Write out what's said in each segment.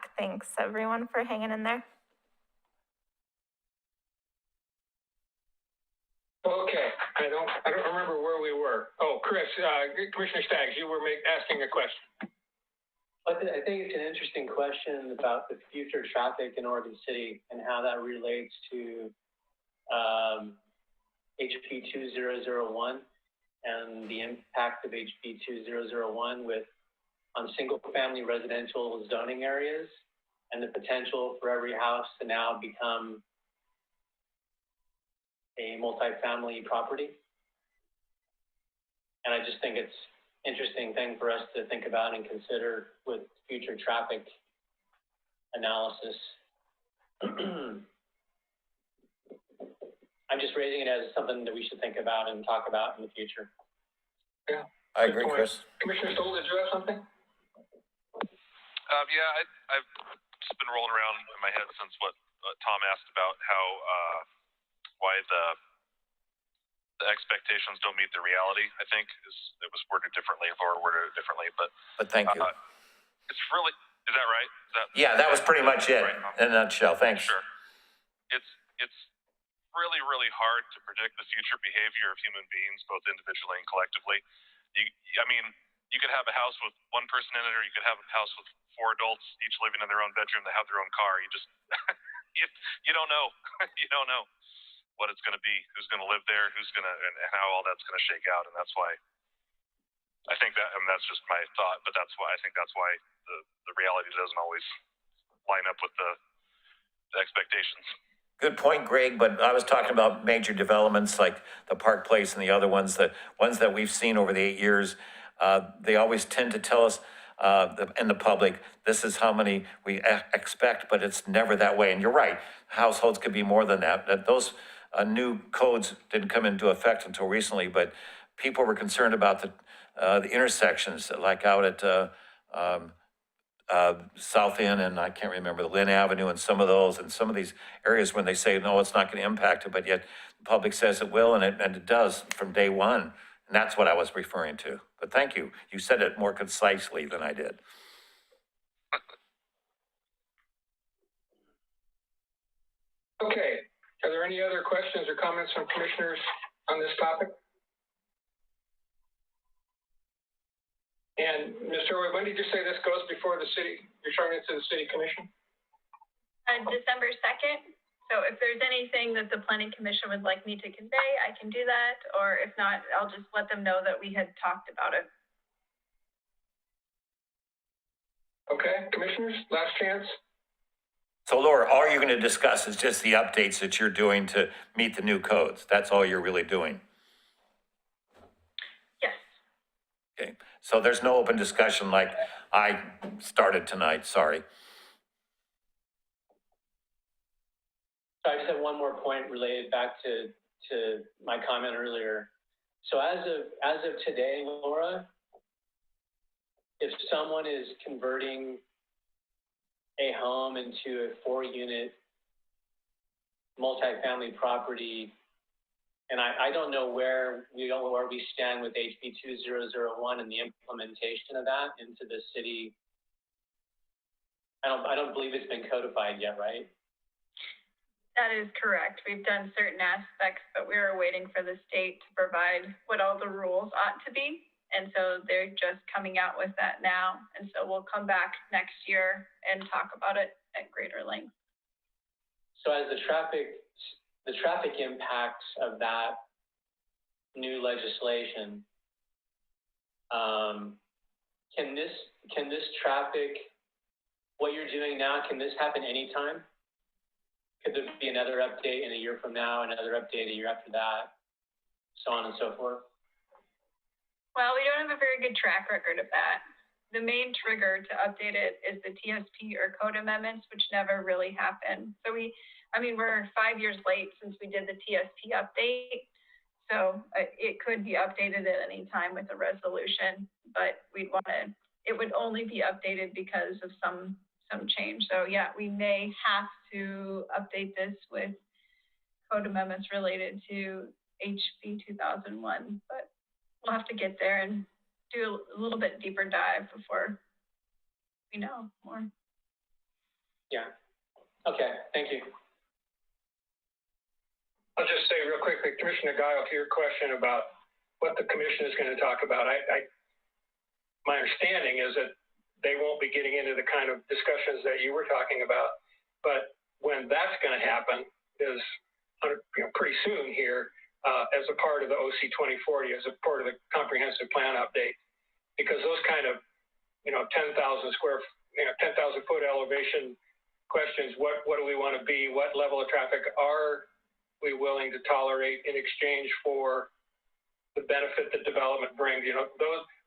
back. Thanks everyone for hanging in there. Okay, I don't remember where we were. Oh, Chris, Commissioner Staggs, you were asking a question. I think it's an interesting question about the future traffic in Oregon City and how that relates to HB 2001 and the impact of HB 2001 on single-family residential zoning areas and the potential for every house to now become a multifamily property. And I just think it's an interesting thing for us to think about and consider with future traffic analysis. I'm just raising it as something that we should think about and talk about in the future. Yeah, I agree, Chris. Commissioner Stoll, did you have something? Yeah, I've just been rolling around in my head since what Tom asked about how why the expectations don't meet the reality. I think it was worded differently, or worded differently, but thank you. It's really, is that right? That was pretty much it right? In a nutshell. Thanks. Sure. It's really hard to predict the future behavior of human beings, both individually and collectively. I mean, you could have a house with one person in it, or you could have a house with 4 adults, each living in their own bedroom. They have their own car. You just, you don't know. You don't know what it's going to be, who's going to live there, and how all that's going to shake out. And that's why I think that, and that's just my thought, but that's why I think that's why the reality doesn't always line up with the expectations. Good point, Greg, but I was talking about major developments like the Park Place and the other ones that we've seen over the 8 years. They always tend to tell us, and the public, this is how many we expect, but it's never that way. And you're right, households could be more than that. Those new codes didn't come into effect until recently, but people were concerned about the intersections, like out at South End, and I can't remember, the Lynn Avenue, and some of these areas when they say, no, it's not going to impact it, but yet the public says it will, and it does from day one. And that's what I was referring to. But thank you. You said it more concisely than I did. Okay. Are there any other questions or comments from commissioners on this topic? And Mr. Roy, when did you say this goes before the city? You're showing it to the city commission? December 2nd. So if there's anything that the planning commission would like me to convey, I can do that. Or if not, I'll just let them know that we had talked about it. Okay, commissioners, last chance. So Laura, all you're going to discuss is just the updates that you're doing to meet the new codes. That's all you're really doing. Yes. Okay, so there's no open discussion like I started tonight, sorry. So I just have one more point related back to my comment earlier. So as of today, Laura, if someone is converting a home into a 4-unit multifamily property, and I don't know where we stand with HB 2001 and the implementation of that into the city. I don't believe it's been codified yet, right? That is correct. We've done certain aspects, but we are waiting for the state to provide what all the rules ought to be. And so they're just coming out with that now. And so we'll come back next year and talk about it at greater length. So as the traffic impacts of that new legislation, can this traffic, what you're doing now, can this happen anytime? Could there be another update in a year from now, another update a year after that, so on and so forth? Well, we don't have a very good track record of that. The main trigger to update it is the TSP or code amendments, which never really happen. So we're 5 years late since we did the TSP update. So it could be updated at any time with a resolution, but it would only be updated because of some change. So yeah, we may have to update this with code amendments related to HB 2001, but we'll have to get there and do a little bit deeper dive before we know more. Yeah. Okay, thank you. I'll just say real quickly, Commissioner Guile, to your question about what the commission is going to talk about, my understanding is that they won't be getting into the kind of discussions that you were talking about. But when that's going to happen is pretty soon here as a part of the OC 2040, as a part of the comprehensive plan update, because those kind of 10,000 foot elevation questions, what do we want to be? What level of traffic are we willing to tolerate in exchange for the benefit that development brings?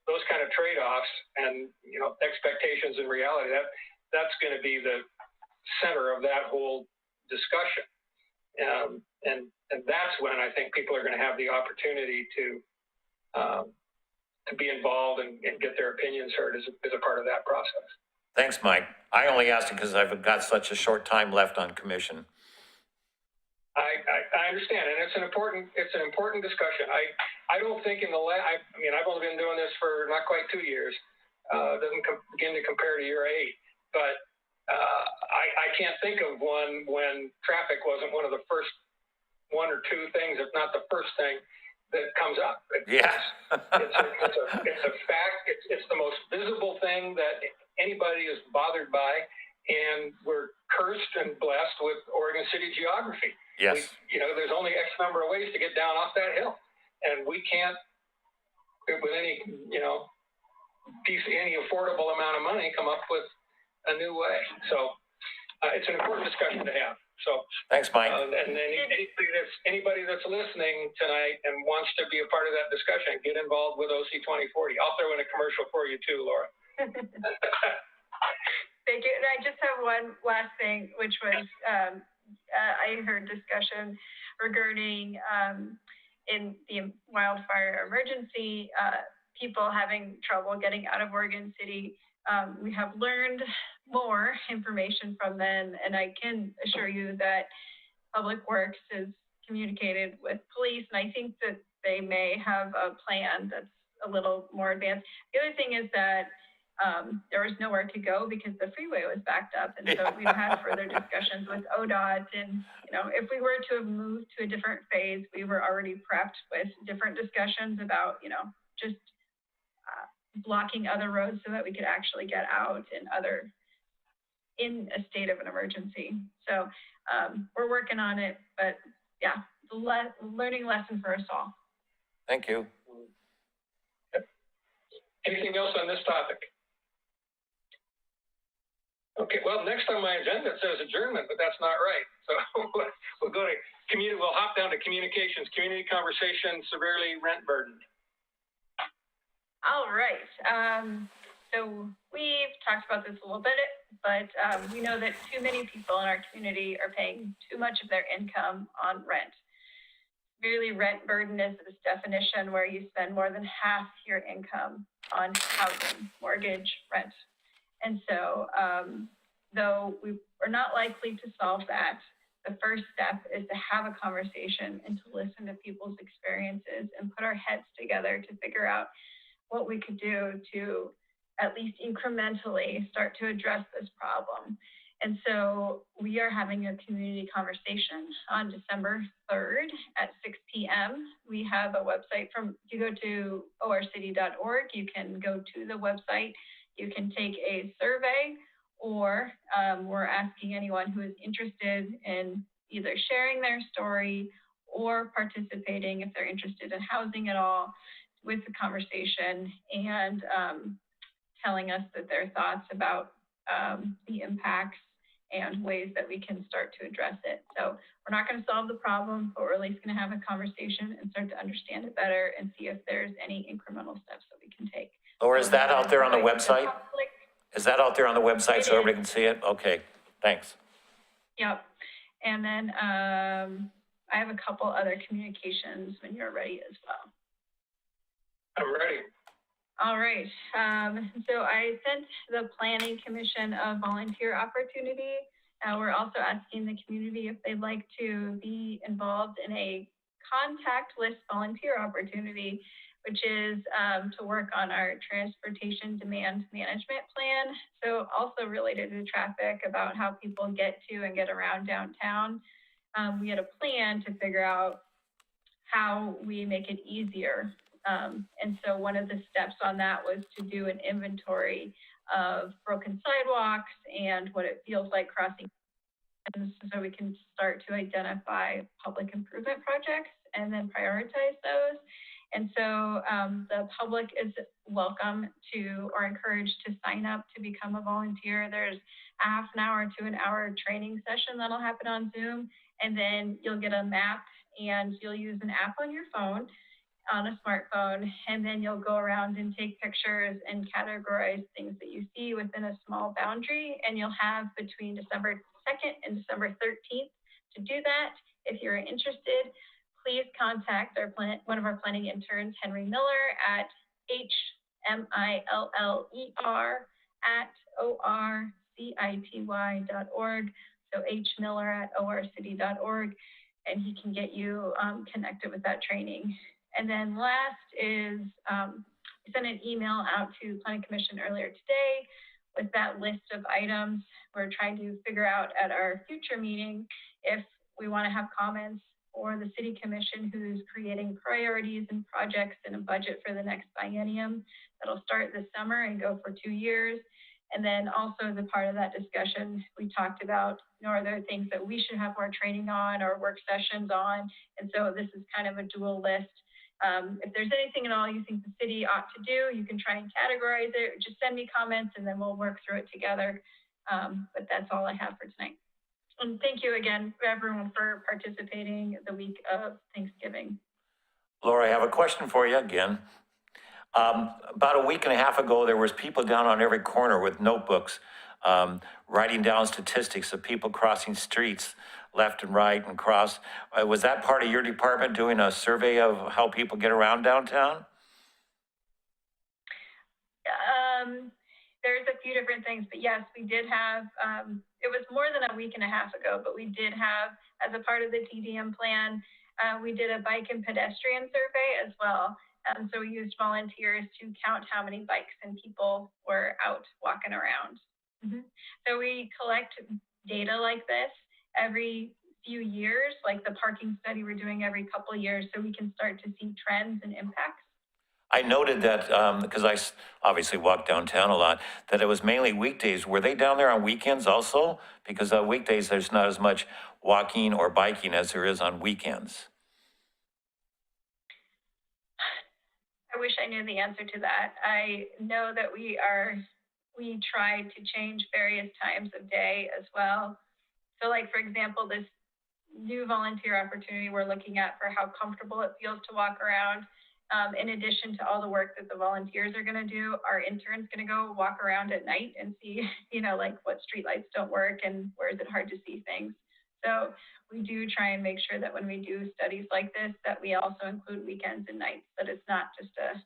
Those kind of trade-offs and expectations and reality, that's going to be the center of that whole discussion. And that's when I think people are going to have the opportunity to be involved and get their opinions heard as a part of that process. Thanks, Mike. I only asked it because I've got such a short time left on commission. I understand, and it's an important discussion. I don't think I've only been doing this for not quite 2 years. Doesn't begin to compare to year 8, but I can't think of one when traffic wasn't one of the first 1 or 2 things, if not the first thing that comes up. It's a fact. It's the most visible thing that anybody is bothered by, and we're cursed and blessed with Oregon City geography. Yes. There's only X number of ways to get down off that hill, and we can't, with any any affordable amount of money, come up with a new way. So it's an important discussion to have. So thanks, Mike. And then anybody that's listening tonight and wants to be a part of that discussion, get involved with OC 2040. I'll throw in a commercial for you too, Laura. Thank you. And I just have one last thing, which was I heard discussion regarding in the wildfire emergency, people having trouble getting out of Oregon City. We have learned more information from them, and I can assure you that Public Works is communicated with police, and I think that they may have a plan that's a little more advanced. The other thing is that there was nowhere to go because the freeway was backed up, and so we've had further discussions with ODOT, and if we were to have moved to a different phase, we were already prepped with different discussions about just blocking other roads so that we could actually get out in a state of an emergency. So we're working on it, but yeah, learning lesson for us all. Thank you. Anything else on this topic? Okay, well, next on my agenda it says adjournment, but that's not right. So we'll go to we'll hop down to communications, community conversation, severely rent burdened. All right. So we've talked about this a little bit, but we know that too many people in our community are paying too much of their income on rent. Severely rent burden is this definition where you spend more than half your income on housing, mortgage, rent. And so, though we are not likely to solve that, the first step is to have a conversation and to listen to people's experiences and put our heads together to figure out what we could do to at least incrementally start to address this problem. And so we are having a community conversation on December 3rd at 6 p.m. We have a website if you go to orcity.org, you can go to the website, you can take a survey, or we're asking anyone who is interested in either sharing their story or participating if they're interested in housing at all with the conversation and telling us their thoughts about the impacts and ways that we can start to address it. So we're not going to solve the problem, but we're at least going to have a conversation and start to understand it better and see if there's any incremental steps that we can take. Or is that out there on the website? Is that out there on the website so everybody can see it? Okay, thanks. Yep. And then I have a couple other communications when you're ready as well. I'm ready. All right. So I sent the Planning Commission a volunteer opportunity. We're also asking the community if they'd like to be involved in a contact list volunteer opportunity, which is to work on our transportation demand management plan. So also related to traffic, about how people get to and get around downtown. We had a plan to figure out how we make it easier. And so one of the steps on that was to do an inventory of broken sidewalks and what it feels like crossing, so we can start to identify public improvement projects and then prioritize those. And so the public is welcome to, or encouraged to, sign up to become a volunteer. There's a half an hour to an hour training session that'll happen on Zoom. And then you'll get a map, and you'll use an app on your phone, on a smartphone, and then you'll go around and take pictures and categorize things that you see within a small boundary. And you'll have between December 2nd and December 13th to do that. If you're interested, please contact one of our planning interns, Henry Miller, at HMILLER@orcity.org. So hmiller@orcity.org, and he can get you connected with that training. And then last is, I sent an email out to Planning Commission earlier today with that list of items. We're trying to figure out at our future meeting if we want to have comments or the City Commission, who's creating priorities and projects and a budget for the next biennium that'll start this summer and go for 2 years. And then also, as a part of that discussion, we talked about, are there things that we should have more training on or work sessions on? And so this is kind of a dual list. If there's anything at all you think the city ought to do, you can try and categorize it. Just send me comments, and then we'll work through it together. But that's all I have for tonight. And thank you again for everyone for participating the week of Thanksgiving. Laura, I have a question for you again. About a week and a half ago, there was people down on every corner with notebooks, writing down statistics of people crossing streets left and right and cross. Was that part of your department, doing a survey of how people get around downtown? There's a few different things, but yes, we did have, it was more than a week and a half ago, but we did have, as a part of the TDM plan, we did a bike and pedestrian survey as well. So we used volunteers to count how many bikes and people were out walking around. So we collect data like this every few years, like the parking study we're doing every couple of years, so we can start to see trends and impacts. I noted that, because I obviously walk downtown a lot, that it was mainly weekdays. Were they down there on weekends also? Because on weekdays, there's not as much walking or biking as there is on weekends. I wish I knew the answer to that. I know that we try to change various times of day as well. So like, for example, this new volunteer opportunity we're looking at for how comfortable it feels to walk around. In addition to all the work that the volunteers are going to do, our intern's going to go walk around at night and see, like what streetlights don't work and where is it hard to see things. So we do try and make sure that when we do studies like this, that we also include weekends and nights, that it's not just a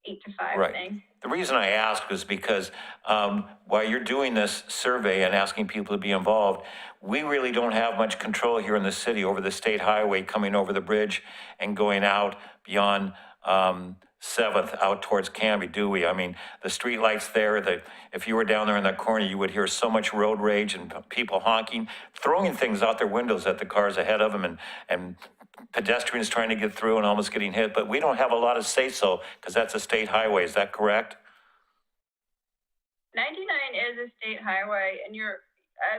8 to 5 thing. The reason I ask is because while you're doing this survey and asking people to be involved, we really don't have much control here in the city over the state highway coming over the bridge and going out beyond 7th out towards Canby, do we? I mean, the street lights there, if you were down there in that corner, you would hear so much road rage and people honking, throwing things out their windows at the cars ahead of them, and pedestrians trying to get through and almost getting hit. But we don't have a lot of say-so because that's a state highway. Is that correct? 99 is a state highway, and you're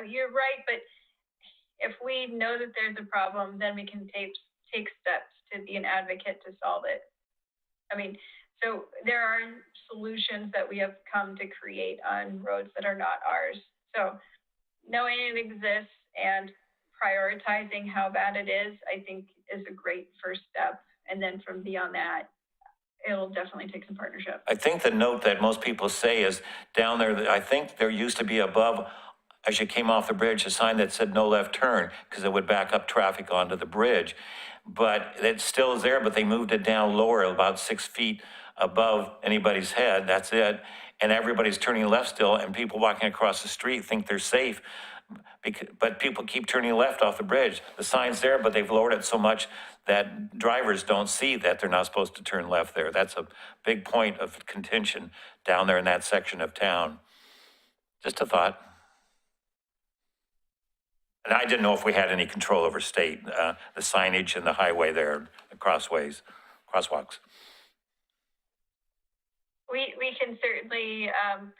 right. But if we know that there's a problem, then we can take steps to be an advocate to solve it. I mean, so there are solutions that we have come to create on roads that are not ours. So knowing it exists and prioritizing how bad it is, I think, is a great first step. And then from beyond that, it'll definitely take some partnership. I think the note that most people say is down there, I think there used to be above, as you came off the bridge, a sign that said no left turn, because it would back up traffic onto the bridge. But it still is there, but they moved it down lower, about 6 feet above anybody's head. That's it. And everybody's turning left still, and people walking across the street think they're safe. but people keep turning left off the bridge. The sign's there, but they've lowered it so much that drivers don't see that they're not supposed to turn left there. That's a big point of contention down there in that section of town. Just a thought. And I didn't know if we had any control over state, the signage and the highway there, the crosswalks. We can certainly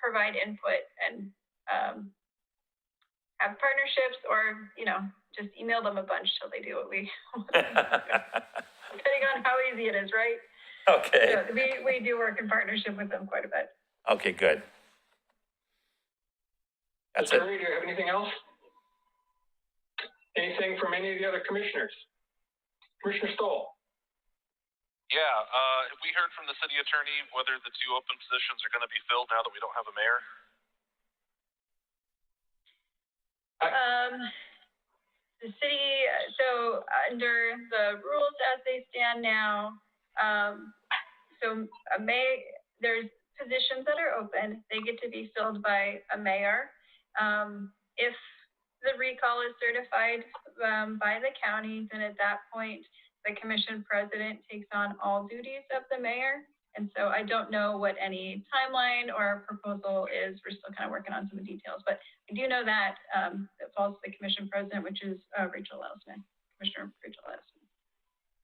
provide input and have partnerships, or just email them a bunch till they do what we want them to do. Depending on how easy it is, right? Okay. So we do work in partnership with them quite a bit. Okay, good. That's Mr. it. Curry, do you have anything else? Anything from any of the other commissioners? Commissioner Stoll? Yeah, have we heard from the city attorney whether the 2 open positions are going to be filled now that we don't have a mayor? The city, so under the rules as they stand now, there's positions that are open. They get to be filled by a mayor. If the recall is certified by the county, then at that point, the commission president takes on all duties of the mayor. And so I don't know what any timeline or proposal is. We're still kind of working on some of the details, but I do know that it falls to the commission president, which is Commissioner Rachel Ledesman.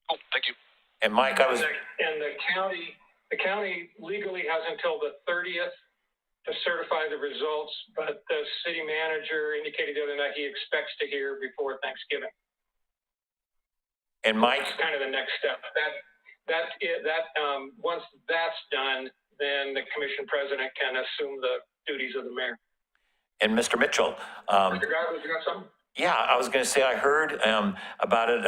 Oh, thank you. And Mike, And the county legally has until the 30th to certify the results, but the city manager indicated the other night he expects to hear before Thanksgiving. and Mike, That's kind of the next step. Once that's done, then the commission president can assume the duties of the mayor. and Mr. Mitchell. Mr. Garland, you got something? Yeah, I was going to say, I heard about it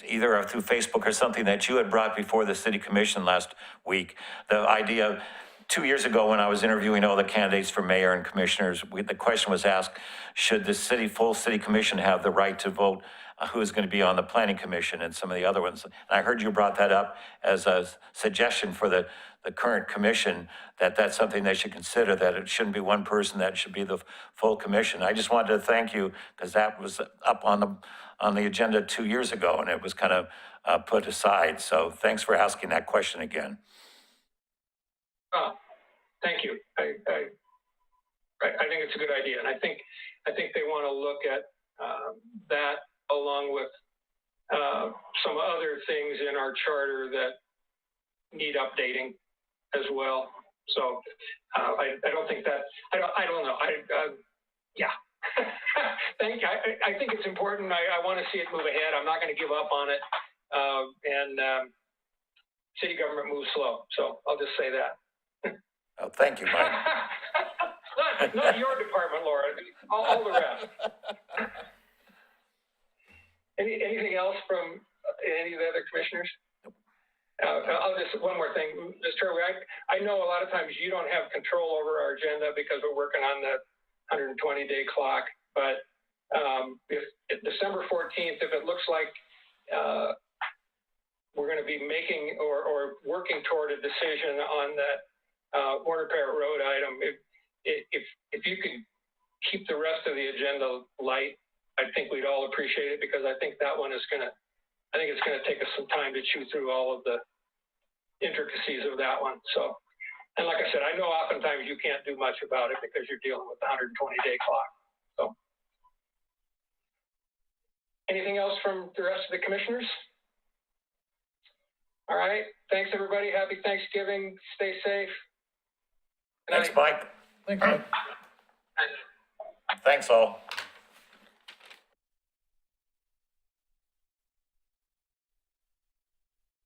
either through Facebook or something that you had brought before the city commission last week. The idea, 2 years ago when I was interviewing all the candidates for mayor and commissioners, the question was asked, should the full city commission have the right to vote who is going to be on the planning commission and some of the other ones? And I heard you brought that up as a suggestion for the current commission, that's something they should consider, that it shouldn't be one person, that it should be the full commission. I just wanted to thank you because that was up on the agenda 2 years ago and it was kind of put aside. So thanks for asking that question again. Thank you. I think it's a good idea, and I think they want to look at that along with some other things in our charter that need updating as well. So I don't think that I don't know. Yeah. Thank you. I think it's important. I want to see it move ahead. I'm not going to give up on it. And city government moves slow, so I'll just say that. Oh, thank you, Mike. Not your department, Laura. All the rest. Anything else from any of the other commissioners? I'll just, one more thing, Mr. Hurwitz, I know a lot of times you don't have control over our agenda because we're working on the 120-day clock, but if December 14th, if it looks like we're going to be making or working toward a decision on that Warner Parrott Road item, if you could keep the rest of the agenda light, I think we'd all appreciate it, because I think that one is I think it's going to take us some time to chew through all of the intricacies of that one. So, and like I said, I know oftentimes you can't do much about it because you're dealing with the 120-day clock. So, anything else from the rest of the commissioners? All right. Thanks, everybody. Happy Thanksgiving. Stay safe. Good Thanks, night. Mike. Thanks, Mike. Thanks, all.